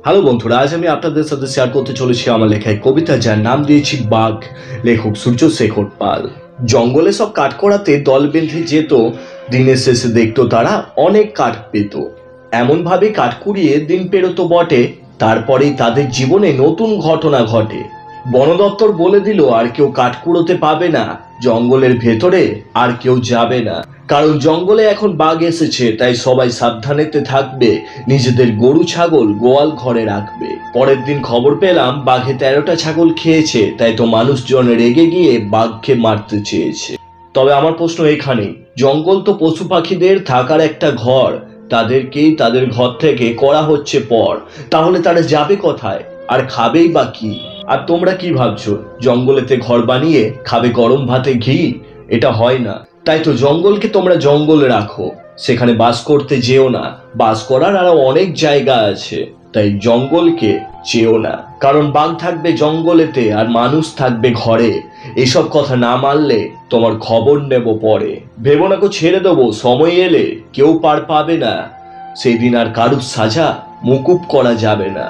Hello বন্ধুরা, আজ আমি আপনাদের সাথে শেয়ার করতে চলেছি আমার লেখা এক কবিতা, যার নাম দিয়েছি বাঘ। লেখক সূর্যশেখর পাল। জঙ্গলে সব কাঠ করাতে দল বেঁধে যেত, দিনের শেষে দেখতো তারা অনেক কাঠ পেত। এমন ভাবে কাঠ কুড়িয়ে দিন পেরোতো বটে, তারপরেই তাদের জীবনে নতুন ঘটনা ঘটে। বন দপ্তর বলে দিল আর কেউ কাঠ কুড়োতে পাবে না, জঙ্গলের ভেতরে আর কেউ যাবে না, কারণ জঙ্গলে এখন বাঘ এসেছে। তাই সবাই সাবধানেতে থাকবে, নিজেদের গরু ছাগল গোয়াল ঘরে রাখবে। পরের দিন খবর পেলাম বাঘে 13টা ছাগল খেয়েছে, তাই তো মানুষজন রেগে গিয়ে বাঘকে মারতে চেয়েছে। তবে আমার প্রশ্ন এখানেই, জঙ্গল তো পশু পাখিদের থাকার একটা ঘর, তাদেরকেই তাদের ঘর থেকে করা হচ্ছে পর, তাহলে তারা যাবে কোথায় আর খাবেই বা কি? আর তোমরা কি ভাবছো, জঙ্গলেতে ঘর বানিয়ে খাবে গরম ভাতে ঘি? এটা হয় না। তাই তো জঙ্গলকে তোমরা জঙ্গলে রাখো, সেখানে বাস করতে যেও না। বাস করার আরো অনেক জায়গা আছে, তাই জঙ্গলকে চেও না। কারণ বাঘ থাকবে জঙ্গলেতে আর মানুষ থাকবে ঘরে। এসব কথা না মানলে তোমার খবর নেব পরে। ভেবো না, ছেড়ে দেবো, সময় এলে কেউ পার পাবে না, সেই দিন আর কারুর সাজা মুকুব করা যাবে না।